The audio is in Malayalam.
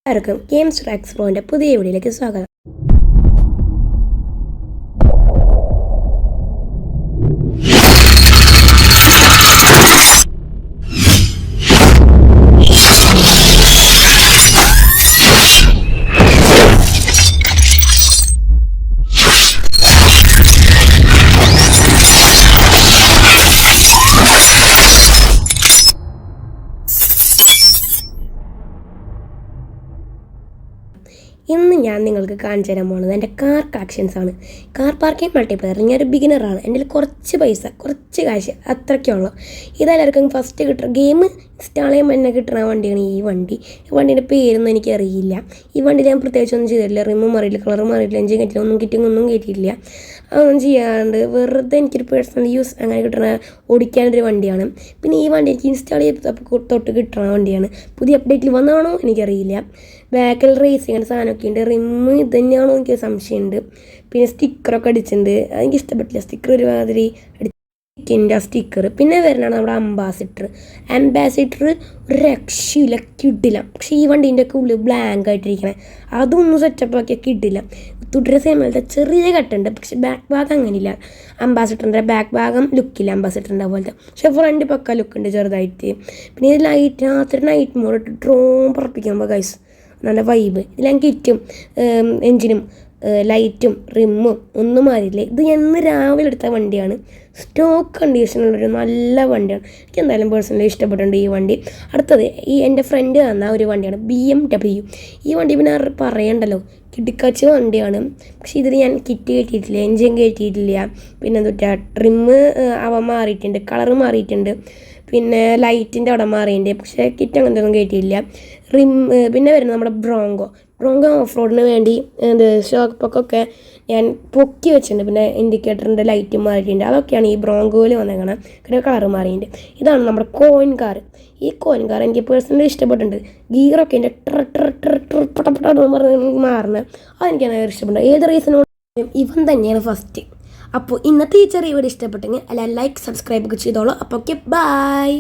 എല്ലാവർക്കും ഗെയിംസ് എക്സ്പ്ലോറിൻ്റെ പുതിയ വീഡിയോയിലേക്ക് സ്വാഗതം. ഇന്ന് ഞാൻ നിങ്ങൾക്ക് കാണിച്ചു തരാൻ പോകുന്നത് എൻ്റെ കാർ കളക്ഷൻസ് ആണ്. Car parking multiplayer. ഞാനൊരു ബിഗിനറാണ്. എൻ്റെ കുറച്ച് പൈസ, കുറച്ച് കാശ് അത്രയ്ക്കുള്ളൂ. ഇതെല്ലാവർക്കും ഫസ്റ്റ് കിട്ടുക ഗെയിം ഇൻസ്റ്റാൾ ചെയ്യുമ്പോൾ എന്നെ കിട്ടുന്ന വണ്ടിയാണ് ഈ വണ്ടി. ഈ വണ്ടീൻ്റെ പേരൊന്നും എനിക്കറിയില്ല. ഈ വണ്ടി ഞാൻ പ്രത്യേകിച്ചൊന്നും ചെയ്തിട്ടില്ല. റിമും മാറിയില്ല, കളറും മാറിയില്ല, എഞ്ചിൻ കയറ്റില്ല, ഒന്നും കിറ്റിങ്ങൊന്നും കയറ്റിയില്ല. അതൊന്നും ചെയ്യാണ്ട് വെറുതെ എനിക്കൊരു പേഴ്സണൽ യൂസ് അങ്ങനെ കിട്ടുന്ന ഓടിക്കാനൊരു വണ്ടിയാണ്. പിന്നെ ഈ വണ്ടി എനിക്ക് ഇൻസ്റ്റാൾ ചെയ്തപ്പോൾ തൊട്ട് കിട്ടുന്ന വണ്ടിയാണ്. പുതിയ അപ്ഡേറ്റിൽ വന്നതാണോ എനിക്കറിയില്ല. ബാക്കിൽ റേസിങ്ങിൻ്റെ സാധനമൊക്കെ ഉണ്ട്. റിമ്മ് ഇത് തന്നെയാണോ എനിക്ക് സംശയമുണ്ട്. പിന്നെ സ്റ്റിക്കറൊക്കെ അടിച്ചിട്ടുണ്ട്. അതെനിക്ക് ഇഷ്ടപ്പെട്ടില്ല. സ്റ്റിക്കർ ഒരുമാതിരി അടിച്ചിൻ്റെ ആ സ്റ്റിക്കർ. പിന്നെ വരുന്നതാണ് നമ്മുടെ അംബാസിഡർ ഒരു രക്ഷയില്ല, കിട്ടില്ല. പക്ഷേ ഈ വണ്ടീൻ്റെ ഒക്കെ ഉള്ളിൽ ബ്ലാങ്ക് ആയിട്ടിരിക്കണേ, അതൊന്നും സെറ്റപ്പ് ആക്കിയാൽ കിട്ടില്ല. തുടരെ സേമലത്തെ ചെറിയ കട്ടുണ്ട്, പക്ഷെ ബാക്ക് ഭാഗം അങ്ങനെയില്ല. അംബാസിഡറിൻ്റെ ബാക്ക് ഭാഗം ലുക്കില്ല അംബാസിഡറിൻ്റെ പോലത്തെ. പക്ഷേ ഫ്രണ്ട് പക്ക ലുക്കുണ്ട് ചെറുതായിട്ട്. പിന്നെ ഇത് രാത്രി നൈറ്റ് മോഡ് ഇട്ട് ഡ്രോൺ പറപ്പിക്കുമ്പോൾ ഗൈസ് നല്ല വൈബ്. ഇതിലും കിറ്റും എൻജിനും ലൈറ്റും റിമ്മും ഒന്നും മാറിയില്ലേ. ഇത് എന്ന് രാവിലെ എടുത്ത വണ്ടിയാണ്. സ്റ്റോക്ക് കണ്ടീഷനുള്ളൊരു നല്ല വണ്ടിയാണ്. എനിക്ക് എന്തായാലും പേഴ്സണലി ഇഷ്ടപ്പെട്ടിട്ടുണ്ട് ഈ വണ്ടി. അടുത്തത് എൻ്റെ ഫ്രണ്ട് തന്ന ഒരു വണ്ടിയാണ് BMW. ഈ വണ്ടി പിന്നെ പറയണ്ടല്ലോ, കിടുക്കാച്ച് വണ്ടിയാണ്. പക്ഷേ ഇതിൽ ഞാൻ കിറ്റ് കയറ്റിയിട്ടില്ല, എൻജിൻ കയറ്റിയിട്ടില്ല. പിന്നെ എന്താ ട്രിമ്മ് അവ മാറിയിട്ടുണ്ട്, കളറ് മാറിയിട്ടുണ്ട്, പിന്നെ ലൈറ്റിൻ്റെ അവിടെ മാറിയിട്ടുണ്ട്. പക്ഷേ കിറ്റ് അങ്ങനത്തെ ഒന്നും കയറ്റിയില്ല. പിന്നെ വരുന്നത് നമ്മുടെ ബ്രോങ്കോ ഓഫ് റോഡിന് വേണ്ടി ഷോപ്പൊക്കെ ഞാൻ പൊക്കി വെച്ചിട്ടുണ്ട്. പിന്നെ ഇൻഡിക്കേറ്ററിൻ്റെ ലൈറ്റ് മാറിയിട്ടുണ്ട്. അതൊക്കെയാണ് ഈ ബ്രോങ്കോയിൽ വന്നേക്കണം. പിന്നെ കളറ് മാറിയിട്ടുണ്ട്. ഇതാണ് നമ്മുടെ കോയിൻ കാർ. ഈ കോയിൻ കാർ എനിക്ക് പേഴ്സണലി ഇഷ്ടപ്പെട്ടിട്ടുണ്ട്. ഗിയറൊക്കെ എൻ്റെ പറഞ്ഞ് മാറുന്നത് അതെനിക്ക് അങ്ങനെ ഇഷ്ടപ്പെട്ടു. ഏത് റീസണോടും ഇവൻ തന്നെയാണ് ഫസ്റ്റ്. അപ്പോൾ ഇന്നത്തെ ഈ ചെറിയ വീഡിയോ ഇഷ്ടപ്പെട്ടെങ്കിൽ അല്ല ലൈക്ക് സബ്സ്ക്രൈബ് ഒക്കെ ചെയ്തോളൂ. അപ്പോൾ ഓക്കെ, ബൈ.